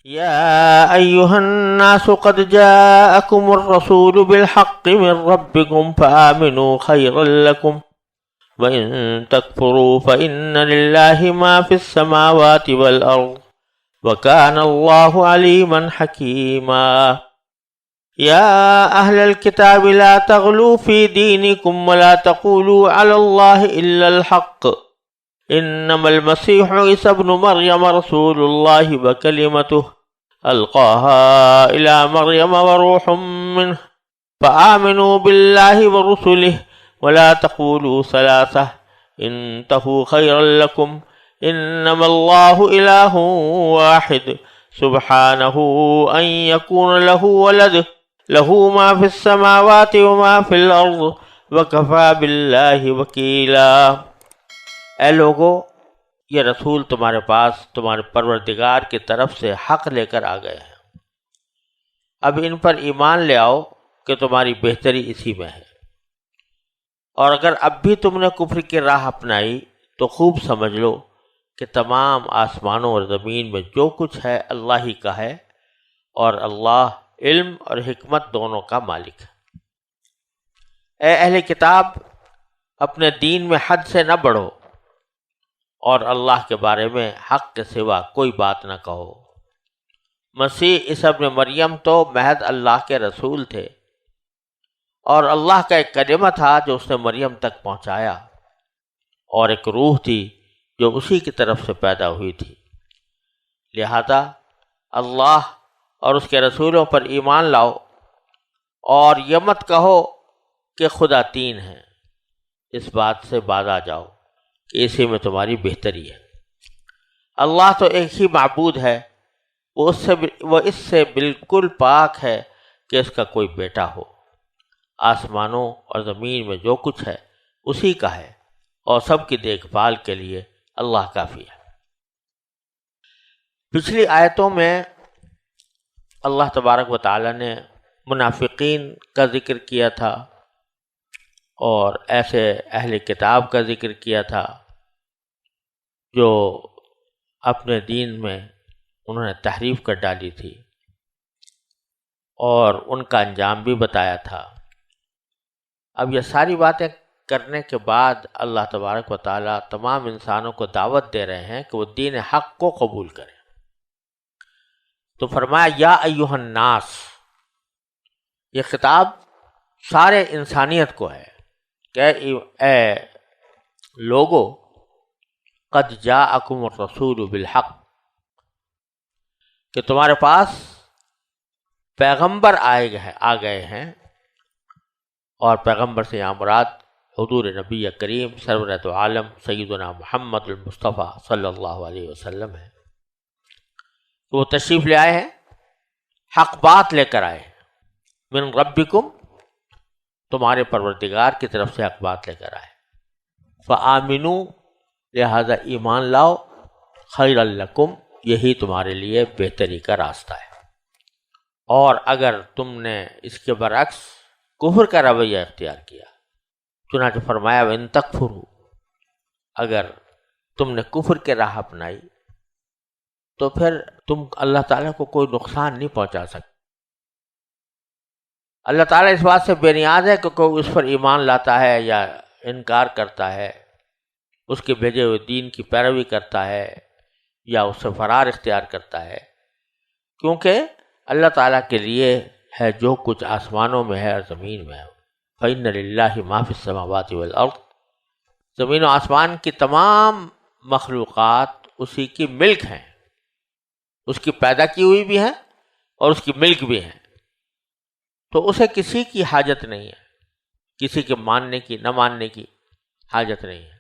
يا أيها الناس قد جاءكم الرسول بالحق من ربكم فآمنوا خيرا لكم وإن تكفروا فإن لله ما في السماوات والأرض وكان الله عليما حكيما. يا أهل الكتاب لا تغلوا في دينكم ولا تقولوا على الله إلا الحق إنما المسيح عيسى ابن مريم رسول الله وكلمته ألقاها إلى مريم وروح منه فآمنوا بالله ورسله ولا تقولوا ثلاثة انتهوا خيرا لكم إنما الله إله واحد سبحانه أن يكون له ولد له ما في السماوات وما في الأرض وكفى بالله وكيلا. اے لوگو، یہ رسول تمہارے پاس تمہارے پروردگار کی طرف سے حق لے کر آ گئے ہیں. اب ان پر ایمان لے آؤ کہ تمہاری بہتری اسی میں ہے. اور اگر اب بھی تم نے کفر کی راہ اپنائی تو خوب سمجھ لو کہ تمام آسمانوں اور زمین میں جو کچھ ہے اللہ ہی کا ہے، اور اللہ علم اور حکمت دونوں کا مالک ہے. اے اہل کتاب، اپنے دین میں حد سے نہ بڑھو اور اللہ کے بارے میں حق کے سوا کوئی بات نہ کہو. مسیح عیسی ابن مریم تو محض اللہ کے رسول تھے اور اللہ کا ایک کلمہ تھا جو اس نے مریم تک پہنچایا، اور ایک روح تھی جو اسی کی طرف سے پیدا ہوئی تھی. لہذا اللہ اور اس کے رسولوں پر ایمان لاؤ اور یہ مت کہو کہ خدا تین ہے. اس بات سے باز آ جاؤ کہ اسی میں تمہاری بہتری ہے. اللہ تو ایک ہی معبود ہے، وہ اس سے بالکل پاک ہے کہ اس کا کوئی بیٹا ہو. آسمانوں اور زمین میں جو کچھ ہے اسی کا ہے، اور سب کی دیکھ بھال کے لیے اللہ کافی ہے. پچھلی آیتوں میں اللہ تبارک و تعالی نے منافقین کا ذکر کیا تھا اور ایسے اہل کتاب کا ذکر کیا تھا جو اپنے دین میں انہوں نے تحریف کر ڈالی تھی، اور ان کا انجام بھی بتایا تھا. اب یہ ساری باتیں کرنے کے بعد اللہ تبارک و تعالیٰ تمام انسانوں کو دعوت دے رہے ہیں کہ وہ دین حق کو قبول کریں. تو فرمایا یا ایھا الناس، یہ خطاب سارے انسانیت کو ہے کہ اے لوگو، قد جاءکم الرسول بالحق، کہ تمہارے پاس پیغمبر آ گئے ہیں. اور پیغمبر سے یہاں مراد حضور نبی کریم سرورت عالم سیدنا محمد المصطفیٰ صلی اللہ علیہ وسلم ہے. وہ تشریف لے آئے ہیں، حق بات لے کر آئے ہیں. من ربکم، تمہارے پروردگار کی طرف سے حق بات لے کر آئے. فآمنوا، لہذا ایمان لاؤ. خیر لکم، یہی تمہارے لیے بہتری کا راستہ ہے. اور اگر تم نے اس کے برعکس کفر کا رویہ اختیار کیا، چنانچہ فرمایا وَإِن تَكْفُرُوا، اگر تم نے کفر کے راہ اپنائی تو پھر تم اللہ تعالیٰ کو کوئی نقصان نہیں پہنچا سکتے. اللہ تعالیٰ اس بات سے بے نیاز ہے کہ کوئی اس پر ایمان لاتا ہے یا انکار کرتا ہے، اس کے بھیجے ہوئے دین کی پیروی کرتا ہے یا اس سے فرار اختیار کرتا ہے، کیونکہ اللہ تعالیٰ کے لیے ہے جو کچھ آسمانوں میں ہے اور زمین میں ہے. فَإِنَّ لِلَّهِ مَا فِي السَّمَاوَاتِ وَالْأَرْضِ، زمین و آسمان کی تمام مخلوقات اسی کی ملک ہیں، اس کی پیدا کی ہوئی بھی ہیں اور اس کی ملک بھی ہیں. تو اسے کسی کی حاجت نہیں ہے، کسی کے ماننے کی نہ ماننے کی حاجت نہیں ہے.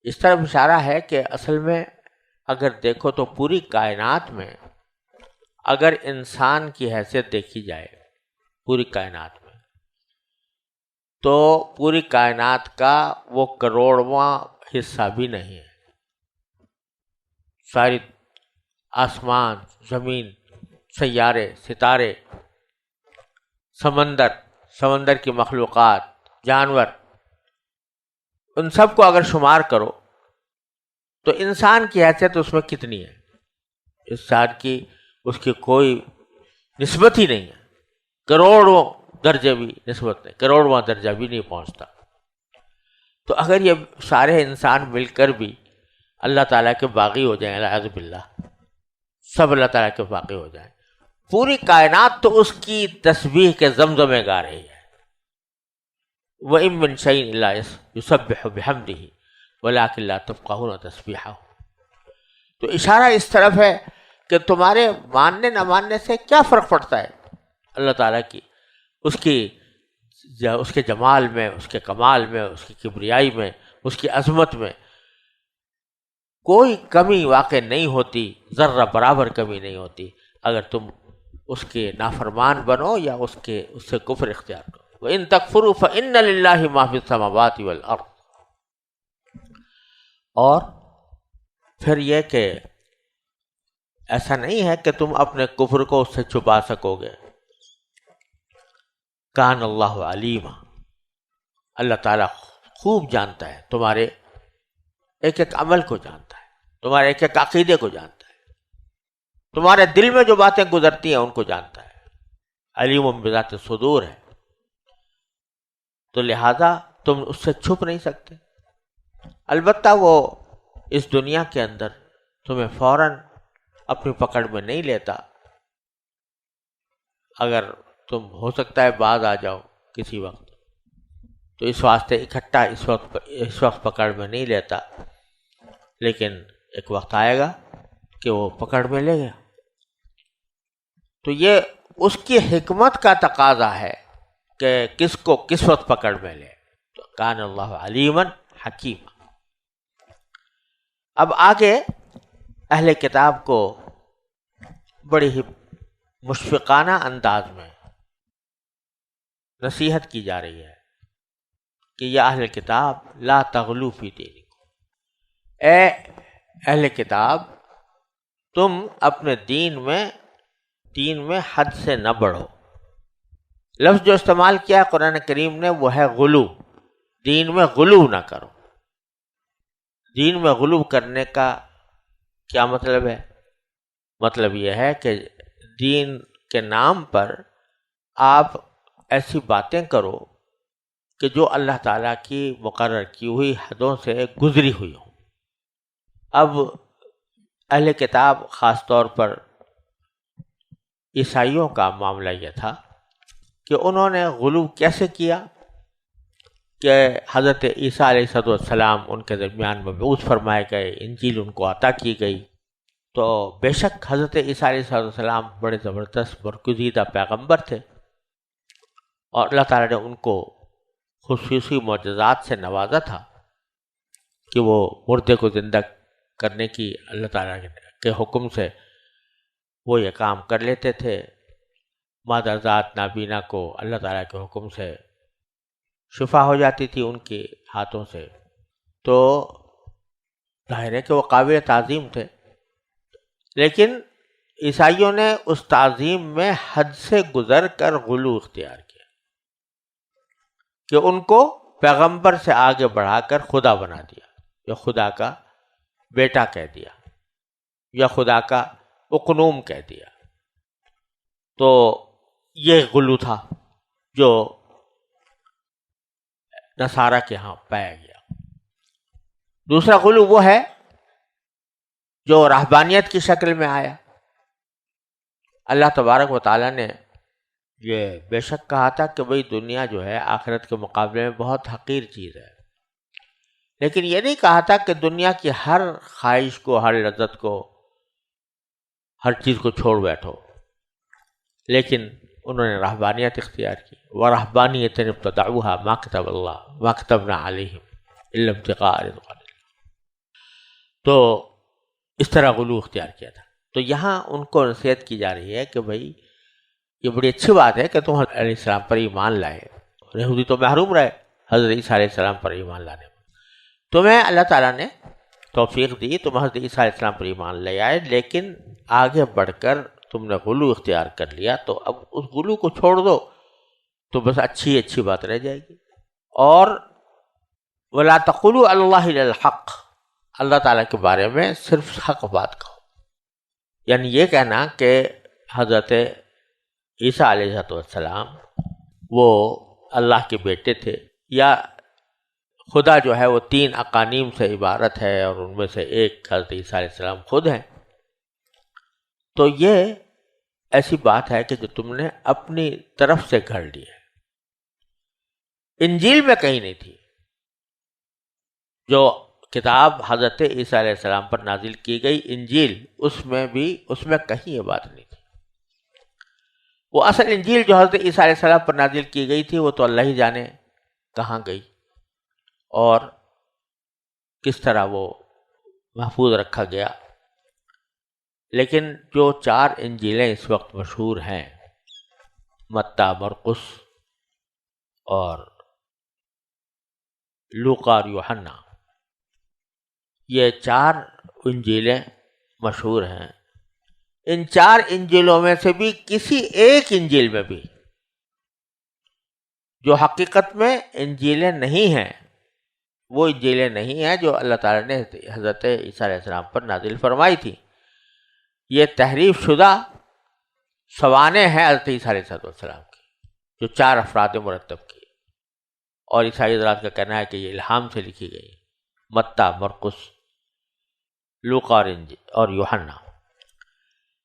اس طرح اشارہ ہے کہ اصل میں اگر دیکھو تو پوری کائنات میں اگر انسان کی حیثیت دیکھی جائے پوری کائنات میں، تو پوری کائنات کا وہ کروڑواں حصہ بھی نہیں ہے. ساری آسمان، زمین، سیارے، ستارے، سمندر کی مخلوقات، جانور، ان سب کو اگر شمار کرو تو انسان کی حیثیت اس میں کتنی ہے؟ انسان کی اس کی کوئی نسبت ہی نہیں ہے، کروڑوں درجے بھی نسبت نہیں، کروڑواں درجہ بھی نہیں پہنچتا. تو اگر یہ سارے انسان مل کر بھی اللہ تعالیٰ کے باغی ہو جائیں، اعوذ باللہ، سب اللہ تعالیٰ کے باغی ہو جائیں، پوری کائنات تو اس کی تسبیح کے زمزمے گا رہی ہے. وَإِن مِّن شَيْءٍ إِلَّا يُسَبِّحُ بِحَمْدِهِ وَلَٰكِن لَّا تَفْقَهُونَ تَسْبِيحَهُ. تو اشارہ اس طرف ہے کہ تمہارے ماننے نہ ماننے سے کیا فرق پڑتا ہے اللہ تعالیٰ کی، اس کے جمال میں، اس کے کمال میں، اس کی کبریائی میں، اس کی عظمت میں کوئی کمی واقع نہیں ہوتی، ذرہ برابر کمی نہیں ہوتی اگر تم اس کے نافرمان بنو یا اس سے کفر اختیار کرو. وَإِن تَكْفُرُوا فَإِنَّ لِلَّهِ مَا فِي السَّمَاوَاتِ وَالْأَرْضِ. اور پھر یہ کہ ایسا نہیں ہے کہ تم اپنے کفر کو اس سے چھپا سکو گے. کان اللہ علیما، اللہ تعالیٰ خوب جانتا ہے، تمہارے ایک ایک عمل کو جانتا ہے، تمہارے ایک ایک عقیدے کو جانتا ہے، تمہارے دل میں جو باتیں گزرتی ہیں ان کو جانتا ہے. علیم بذات الصدور ہے، تو لہذا تم اس سے چھپ نہیں سکتے. البتہ وہ اس دنیا کے اندر تمہیں فوراً اپنی پکڑ میں نہیں لیتا. اگر تم ہو سکتا ہے بعد آ جاؤ کسی وقت، تو اس واسطے اکٹھا اس وقت پکڑ میں نہیں لیتا، لیکن ایک وقت آئے گا کہ وہ پکڑ میں لے گا. تو یہ اس کی حکمت کا تقاضا ہے کہ کس کو کس وقت پکڑ میں لے. تو کان اللہ علیماً حکیما. اب آگے اہل کتاب کو بڑی ہی مشفقانہ انداز میں نصیحت کی جا رہی ہے کہ یا اہل کتاب لا تغلو فی دینکم، اے اہل کتاب تم اپنے دین میں حد سے نہ بڑھو. لفظ جو استعمال کیا ہے قرآن کریم نے وہ ہے غلو. دین میں غلو نہ کرو. دین میں غلو کرنے کا کیا مطلب ہے؟ مطلب یہ ہے کہ دین کے نام پر آپ ایسی باتیں کرو کہ جو اللہ تعالیٰ کی مقرر کی ہوئی حدوں سے گزری ہوئی ہوں. اب اہل کتاب خاص طور پر عیسائیوں کا معاملہ یہ تھا کہ انہوں نے غلو کیسے کیا کہ حضرت عیسیٰ علیہ السلام ان کے درمیان مبعوث فرمائے گئے، انجیل ان کو عطا کی گئی. تو بے شک حضرت عیسیٰ علیہ السلام بڑے زبردست برگزیدہ پیغمبر تھے، اور اللہ تعالیٰ نے ان کو خصوصی معجزات سے نوازا تھا کہ وہ مردے کو زندہ کرنے کی اللہ تعالیٰ کے حکم سے وہ یہ کام کر لیتے تھے. مادر ذات نابینا کو اللہ تعالیٰ کے حکم سے شفا ہو جاتی تھی ان کے ہاتھوں سے. تو ظاہر ہے کہ وہ قابل تعظیم تھے، لیکن عیسائیوں نے اس تعظیم میں حد سے گزر کر غلو اختیار کیا کہ ان کو پیغمبر سے آگے بڑھا کر خدا بنا دیا، یا خدا کا بیٹا کہہ دیا، یا خدا کا اقنوم کہہ دیا. تو یہ غلو تھا جو نصارہ کے ہاں پایا گیا. دوسرا غلو وہ ہے جو رہبانیت کی شکل میں آیا. اللہ تبارک و تعالیٰ نے یہ بے شک کہا تھا کہ بھئی دنیا جو ہے آخرت کے مقابلے میں بہت حقیر چیز ہے، لیکن یہ نہیں کہا تھا کہ دنیا کی ہر خواہش کو، ہر لذت کو، ہر چیز کو چھوڑ بیٹھو. لیکن انہوں نے رہبانیت اختیار کی. وَرَهْبَانِيَّةً ابْتَدَعُوهَا مَا كَتَبَ اللَّهُ مَا كَتَبْنَا عَلَيْهِمْ إِلَّا ابْتِغَاءَ رِضْوَانِ اللَّهِ. تو اس طرح غلو اختیار کیا تھا. تو یہاں ان کو نصیحت کی جا رہی ہے کہ بھائی یہ بڑی اچھی بات ہے کہ تم حضرت علیہ السلام پر ایمان لائے. یہودی تو محروم رہے حضرت عیسیٰ علیہ السلام پر ایمان لانے میں. تمہیں اللہ تعالیٰ نے توفیق دی، تم حضرت عیسیٰ علیہ السلام پر ایمان لے آئے، لیکن آگے بڑھ کر تم نے غلو اختیار کر لیا. تو اب اس غلو کو چھوڑ دو تو بس اچھی بات رہ جائے گی. اور وَلَا تَقُولُوا عَلَى اللَّهِ إِلَّا الْحَقَّ، اللہ تعالیٰ کے بارے میں صرف حق بات کہو. یعنی یہ کہنا کہ حضرت عیسیٰ علیہ السلام وہ اللہ کے بیٹے تھے، یا خدا جو ہے وہ 3 اقانیم سے عبارت ہے اور ان میں سے ایک حضرت عیسیٰ علیہ السلام خود ہیں، تو یہ ایسی بات ہے کہ جو تم نے اپنی طرف سے گھڑ لی ہے۔ انجیل میں کہیں نہیں تھی، جو کتاب حضرت عیسیٰ علیہ السلام پر نازل کی گئی انجیل، اس میں کہیں یہ بات نہیں تھی۔ وہ اصل انجیل جو حضرت عیسیٰ علیہ السلام پر نازل کی گئی تھی وہ تو اللہ ہی جانے کہاں گئی اور کس طرح وہ محفوظ رکھا گیا۔ لیکن جو 4 انجیلیں اس وقت مشہور ہیں، متی، مرقس اور لوقا اور یوحنا، یہ 4 انجیلیں مشہور ہیں۔ ان 4 انجیلوں میں سے بھی کسی ایک انجیل میں بھی جو حقیقت میں انجیلیں نہیں ہیں، وہ انجیلیں نہیں ہیں جو اللہ تعالیٰ نے حضرت عیسیٰ علیہ السلام پر نازل فرمائی تھی۔ یہ تحریف شدہ سوانح ہیں حضرت عیسیٰ علیہ السلام کی، جو 4 افراد مرتب کی، اور عیسائی حضرات کا کہنا ہے کہ یہ الہام سے لکھی گئی، متی، مرقس، لوقا اور یوحنا۔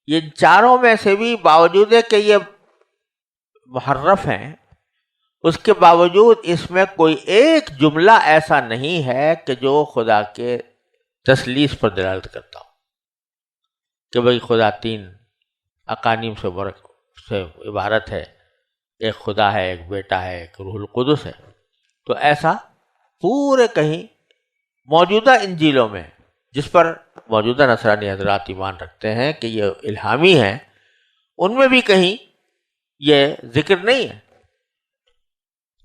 یہ 4 میں سے بھی باوجود ہے کہ یہ محرف ہیں، اس کے باوجود اس میں کوئی ایک جملہ ایسا نہیں ہے کہ جو خدا کے تثلیث پر دلالت کرتا ہو، کہ بھئی خدا 3 اقانیم سے عبارت ہے، ایک خدا ہے، ایک بیٹا ہے، ایک روح القدس ہے۔ تو ایسا پورے کہیں موجودہ انجیلوں میں، جس پر موجودہ نصرانی حضرات ایمان رکھتے ہیں کہ یہ الہامی ہیں، ان میں بھی کہیں یہ ذکر نہیں ہے،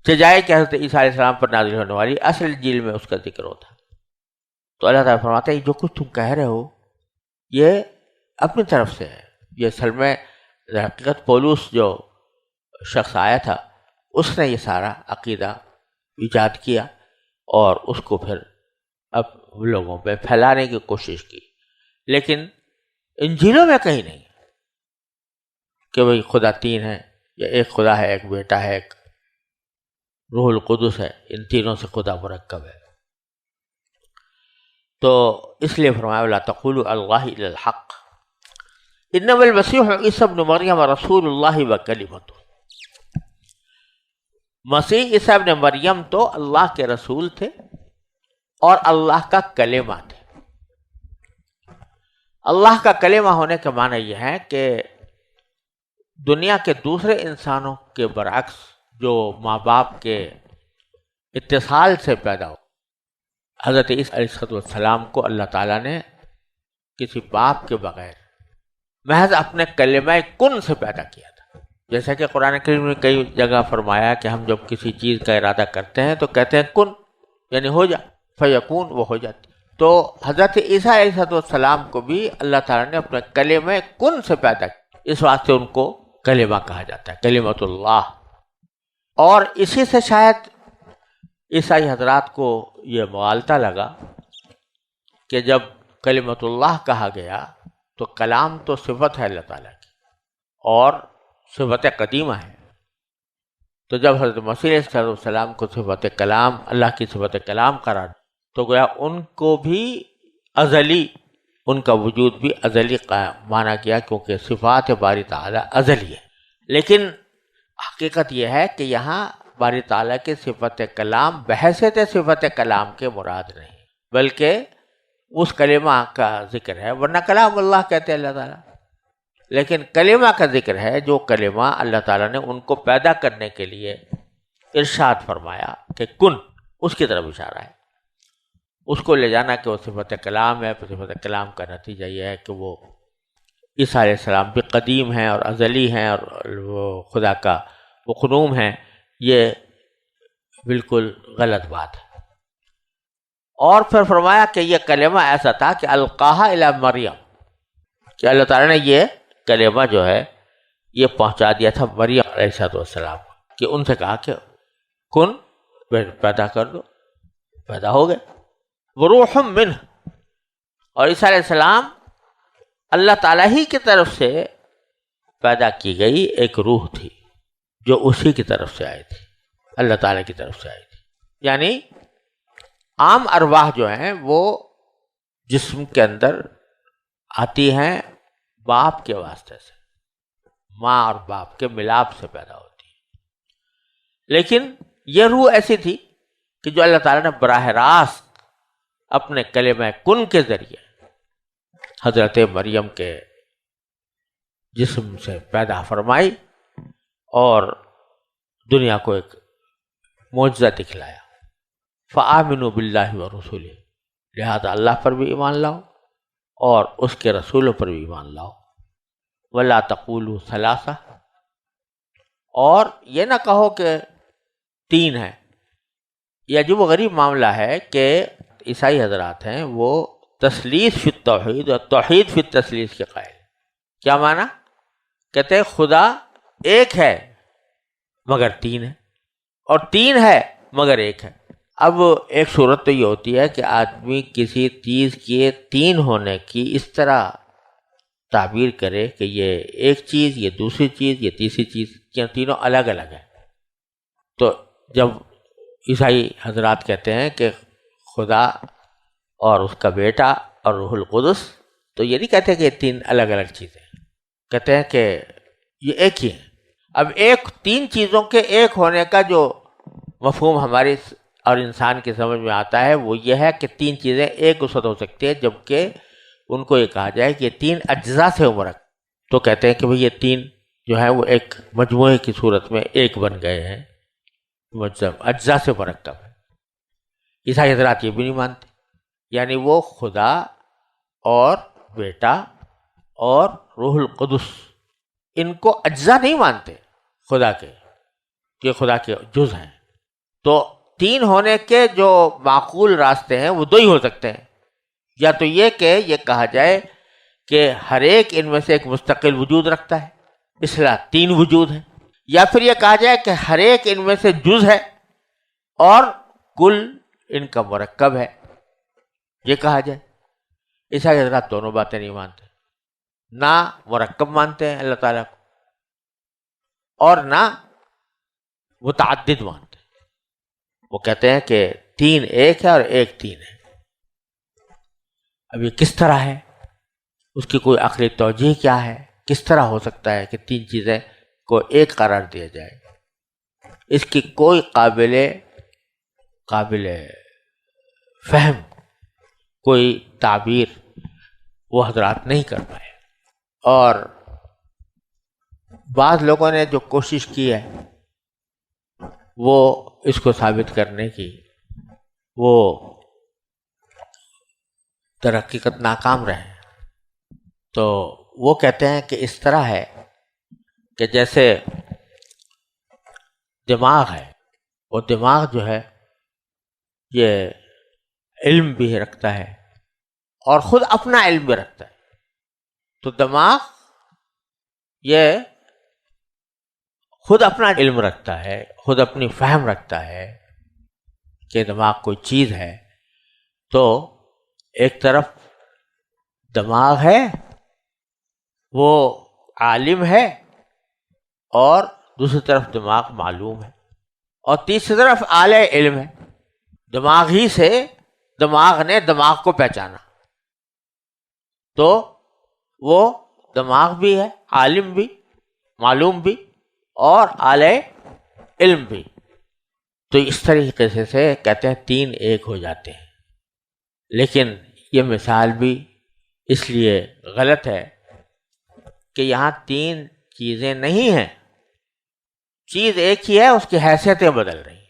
سجائے کہ حضرت عیسیٰ علیہ السلام پر نازل ہونے والی اصل انجیل میں اس کا ذکر ہوتا۔ تو اللہ تعالیٰ فرماتا ہے جو کچھ تم کہہ رہے ہو یہ اپنی طرف سے ہے۔ یہ اصل میں حقیقت پولس جو شخص آیا تھا، اس نے یہ سارا عقیدہ ایجاد کیا اور اس کو پھر اب لوگوں پہ پھیلانے کی کوشش کی، لیکن انجیلوں میں کہیں نہیں کہ بھئی خدا 3 ہے، یا ایک خدا ہے، ایک بیٹا ہے، ایک روح القدس ہے، ان تینوں سے خدا مرکب ہے۔ تو اس لیے فرمایا وَلَا تَقُولُوا عَلَى اللَّهِ إِلَّا الْحَقَّ إِنَّمَا الْمَسِيحُ عِيسَىٰ ابْنُ مَرْيَمَ رَسُولُ اللَّهِ وَكَلِمَتُهُ۔ مسیح عیسیٰ ابن مریم تو اللہ کے رسول تھے اور اللہ کا کلمہ تھے۔ اللہ کا کلمہ ہونے کا معنی یہ ہے کہ دنیا کے دوسرے انسانوں کے برعکس جو ماں باپ کے اتصال سے پیدا ہو، حضرت عیسیٰ علیہ السلام کو اللہ تعالیٰ نے کسی باپ کے بغیر محض اپنے کلمہ کن سے پیدا کیا تھا۔ جیسا کہ قرآن کریم میں کئی جگہ فرمایا کہ ہم جب کسی چیز کا ارادہ کرتے ہیں تو کہتے ہیں کن، یعنی ہو جا، فیکون، وہ ہو جاتی۔ تو حضرت عیسیٰ علیہ السلام کو بھی اللہ تعالیٰ نے اپنے کلمہ کن سے پیدا کیا، اس واسطے ان کو کلمہ کہا جاتا ہے، کلمۃ اللہ۔ اور اسی سے شاید عیسائی حضرات کو یہ مغالطہ لگا کہ جب کلمۃ اللہ کہا گیا تو کلام تو صفت ہے اللہ تعالیٰ کی اور صفت قدیمہ ہے، تو جب حضرت مسیح علیہ السلام کو صفت کلام، اللہ کی صفت کلام قرار تو گویا ان کو بھی ازلی، ان کا وجود بھی ازلی مانا گیا، کیونکہ صفات باری تعالیٰ ازلی ہے۔ لیکن حقیقت یہ ہے کہ یہاں باری تعالیٰ کی صفت کلام بحیثیت صفت کلام کے مراد نہیں، بلکہ اس کلمہ کا ذکر ہے، ورنہ کلام اللہ کہتے ہیں اللہ تعالیٰ، لیکن کلمہ کا ذکر ہے، جو کلمہ اللہ تعالیٰ نے ان کو پیدا کرنے کے لیے ارشاد فرمایا کہ کن، اس کی طرف اشارہ ہے، اس کو لے جانا کہ وہ صفت کلام ہے۔ صفت کلام کا نتیجہ یہ ہے کہ وہ عیسیٰ علیہ السلام بھی قدیم ہیں اور ازلی ہیں اور وہ خدا کا وہ قنوم ہیں، یہ بالکل غلط بات ہے۔ اور پھر فرمایا کہ یہ کلمہ ایسا تھا کہ القاہا الی مریم، کہ اللہ تعالیٰ نے یہ کلمہ جو ہے یہ پہنچا دیا تھا مریم علیہ السلام، کہ ان سے کہا کہ کن، پیدا کر دو، پیدا ہو گئے۔ وروح منہ، اور عیسیٰ علیہ السلام اللہ تعالیٰ ہی کی طرف سے پیدا کی گئی ایک روح تھی جو اسی کی طرف سے آئی تھی، اللہ تعالیٰ کی طرف سے آئی تھی. یعنی عام ارواح جو ہیں وہ جسم کے اندر آتی ہیں باپ کے واسطے سے، ماں اور باپ کے ملاپ سے پیدا ہوتی ہے. لیکن یہ روح ایسی تھی کہ جو اللہ تعالیٰ نے براہ راست اپنے کلمہ کن کے ذریعے حضرت مریم کے جسم سے پیدا فرمائی اور دنیا کو ایک معجزہ دکھلایا. فآمنوا باللہ ورسولہ، لہذا اللہ پر بھی ایمان لاؤ اور اس کے رسولوں پر بھی ایمان لاؤ. ولا تقولوا ثلاثہ، اور یہ نہ کہو کہ تین ہے. یہ عجیب و غریب معاملہ ہے کہ عیسائی حضرات ہیں وہ تثلیث فی التوحید اور توحید فی التثلیث کے قائل. کیا معنی؟ کہتے ہیں خدا ایک ہے مگر تین ہے، اور تین ہے مگر ایک ہے. اب ایک صورت تو یہ ہوتی ہے کہ آدمی کسی چیز کے تین ہونے کی اس طرح تعبیر کرے کہ یہ ایک چیز، یہ دوسری چیز، یہ تیسری چیز، کیا تینوں الگ الگ ہیں. تو جب عیسائی حضرات کہتے ہیں کہ خدا اور اس کا بیٹا اور روح القدس، تو یہ نہیں کہتے کہ یہ تین الگ الگ چیزیں ہیں، کہتے ہیں کہ یہ ایک ہی ہے. اب ایک تین چیزوں کے ایک ہونے کا جو مفہوم ہماری اور انسان کی سمجھ میں آتا ہے وہ یہ ہے کہ تین چیزیں ایک اس وقت ہو سکتی ہیں جبکہ ان کو یہ کہا جائے کہ یہ تین اجزاء سے مرکب. تو کہتے ہیں کہ بھئی یہ تین جو ہے وہ ایک مجموعے کی صورت میں ایک بن گئے ہیں، اجزاء سے مرکب ہے. عیسائی حضرات یہ بھی نہیں مانتے، یعنی وہ خدا اور بیٹا اور روح القدس ان کو اجزاء نہیں مانتے خدا کے، کہ خدا کے جز ہیں. تو تین ہونے کے جو معقول راستے ہیں وہ دو ہی ہو سکتے ہیں. یا تو یہ کہ یہ کہا جائے کہ ہر ایک ان میں سے ایک مستقل وجود رکھتا ہے، اس لیے تین وجود ہیں. یا پھر یہ کہا جائے کہ ہر ایک ان میں سے جز ہے اور کل ان کا مرکب ہے، یہ کہا جائے. عیسائی حضرات دونوں باتیں نہیں مانتے، نہ مرکب مانتے ہیں اللہ تعالیٰ کو اور نہ متعدد مانتے ہیں. وہ کہتے ہیں کہ تین ایک ہے اور ایک تین ہے. اب یہ کس طرح ہے، اس کی کوئی عقلی توجیہ کیا ہے، کس طرح ہو سکتا ہے کہ تین چیزیں کو ایک قرار دیا جائے؟ اس کی کوئی قابل فہم کوئی تعبیر وہ حضرات نہیں کر پائے. اور بعض لوگوں نے جو کوشش کی ہے وہ اس کو ثابت کرنے کی، وہ در حقیقت ناکام رہے. تو وہ کہتے ہیں کہ اس طرح ہے کہ جیسے دماغ ہے، وہ دماغ جو ہے یہ علم بھی رکھتا ہے اور خود اپنا علم بھی رکھتا ہے. تو دماغ یہ خود اپنا علم رکھتا ہے، خود اپنی فہم رکھتا ہے کہ دماغ کوئی چیز ہے. تو ایک طرف دماغ ہے وہ عالم ہے اور دوسری طرف دماغ معلوم ہے، اور تیسری طرف اعلی علم ہے. دماغ ہی سے دماغ نے دماغ کو پہچانا، تو وہ دماغ بھی ہے، عالم بھی، معلوم بھی اور اعلی علم بھی. تو اس طریقے سے کہتے ہیں تین ایک ہو جاتے ہیں. لیکن یہ مثال بھی اس لیے غلط ہے کہ یہاں تین چیزیں نہیں ہیں، چیز ایک ہی ہے، اس کی حیثیتیں بدل رہی ہیں.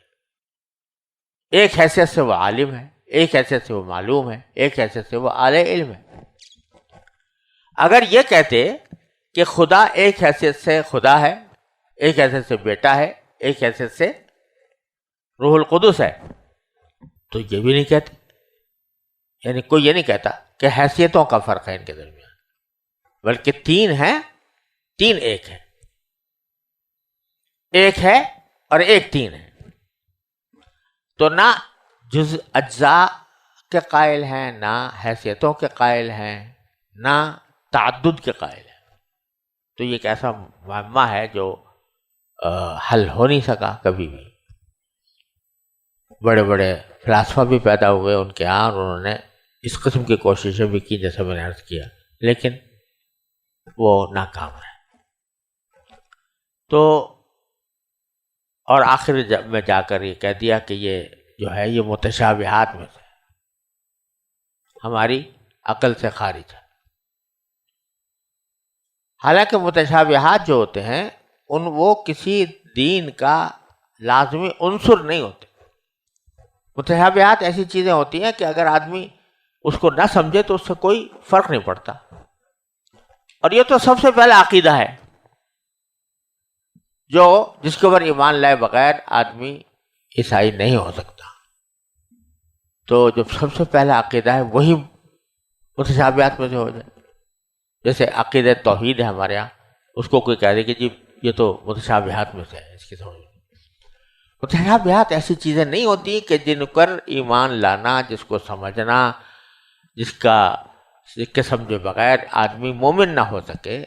ایک حیثیت سے وہ عالم ہے، ایک حیثیت سے وہ معلوم ہے، ایک حیثیت سے وہ اعلی علم ہے. اگر یہ کہتے کہ خدا ایک حیثیت سے خدا ہے، ایک حیثیت سے بیٹا ہے، ایک حیثیت سے روح القدس ہے، تو یہ بھی نہیں کہتے. یعنی کوئی یہ نہیں کہتا کہ حیثیتوں کا فرق ہے ان کے درمیان، بلکہ تین ہیں، تین ایک ہے، ایک ہے اور ایک تین ہے. تو نہ جز اجزاء کے قائل ہیں، نہ حیثیتوں کے قائل ہیں، نہ تعدد کے قائل ہیں. تو یہ ایک ایسا معمہ ہے جو حل ہو نہیں سکا کبھی بھی. بڑے بڑے فلاسفہ بھی پیدا ہوئے ان کے یہاں، اور انہوں نے اس قسم کی کوششیں بھی کی جیسے میں نے عرض کیا، لیکن وہ ناکام رہے. تو اور آخر میں جا کر یہ کہہ دیا کہ یہ جو ہے یہ متشابہات میں سے ہماری عقل سے خارج ہے. حالانکہ متشابہات جو ہوتے ہیں وہ کسی دین کا لازمی عنصر نہیں ہوتے. متشابہات ایسی چیزیں ہوتی ہیں کہ اگر آدمی اس کو نہ سمجھے تو اس سے کوئی فرق نہیں پڑتا. اور یہ تو سب سے پہلا عقیدہ ہے جس کے اوپر ایمان لائے بغیر آدمی عیسائی نہیں ہو سکتا. تو جو سب سے پہلا عقیدہ ہے وہی متشابہات میں سے ہو جائے. جیسے عقیدہ توحید ہے ہمارے یہاں، اس کو کوئی کہہ دے کہ جی یہ تو متشابہات میں سے ہے، اس کی سمجھ. متشابہات ایسی چیزیں نہیں ہوتی کہ جن پر ایمان لانا، جس کو سمجھنا، جس کے سمجھے بغیر آدمی مومن نہ ہو سکے،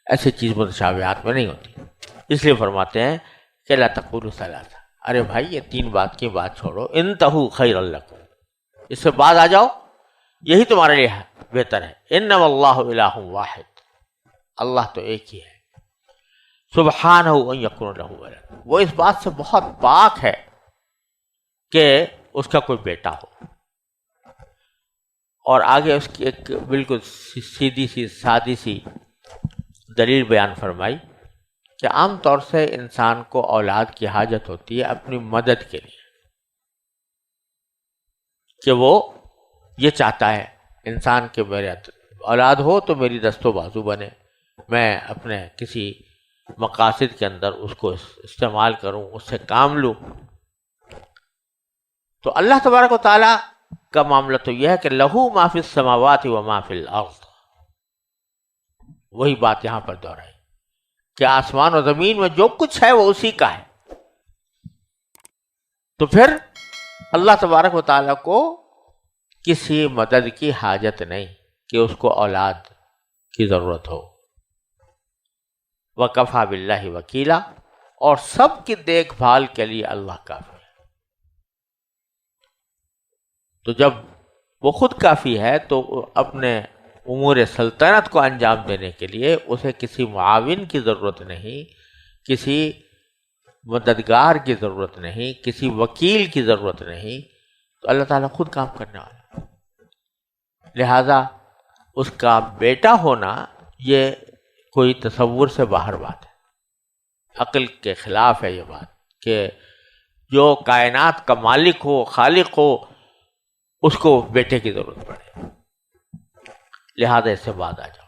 ایسی چیز متشابہات میں نہیں ہوتی. اس لیے فرماتے ہیں کہ لا تقولوا ثلاثہ، ارے بھائی یہ 3 بات کی بات چھوڑو، انتہوا خیر لکم، اس سے بعد آ جاؤ، یہی تمہارے لیے بہتر ہے. انما اللہ الہ واحد، اللہ تو ایک ہی ہے. سبحانہ ان یکون لہ ولد، وہ اس بات سے بہت پاک ہے کہ اس کا کوئی بیٹا ہو. اور آگے اس کی ایک بالکل سیدھی سی سادی سی دلیل بیان فرمائی کہ عام طور سے انسان کو اولاد کی حاجت ہوتی ہے اپنی مدد کے لیے، کہ وہ یہ چاہتا ہے انسان کہ میرے اولاد ہو تو میری دست و بازو بنے، میں اپنے کسی مقاصد کے اندر اس کو استعمال کروں، اس سے کام لوں. تو اللہ تبارک و تعالیٰ کا معاملہ تو یہ ہے کہ لہو ما فی السماوات و ما فی الارض. وہی بات یہاں پر دہرائی کہ آسمان و زمین میں جو کچھ ہے وہ اسی کا ہے. تو پھر اللہ تبارک و تعالیٰ کو کسی مدد کی حاجت نہیں کہ اس کو اولاد کی ضرورت ہو. وَكَفَى بِاللَّهِ وَكِيلًا، اور سب کی دیکھ بھال کے لیے اللہ کافی ہے. تو جب وہ خود کافی ہے تو اپنے امور سلطنت کو انجام دینے کے لیے اسے کسی معاون کی ضرورت نہیں، کسی مددگار کی ضرورت نہیں، کسی وکیل کی ضرورت نہیں. تو اللہ تعالیٰ خود کام کرنے والا ہے. لہذا اس کا بیٹا ہونا یہ کوئی تصور سے باہر بات ہے، عقل کے خلاف ہے یہ بات کہ جو کائنات کا مالک ہو، خالق ہو، اس کو بیٹے کی ضرورت پڑے. لہذا اس سے بعد آ جاؤ.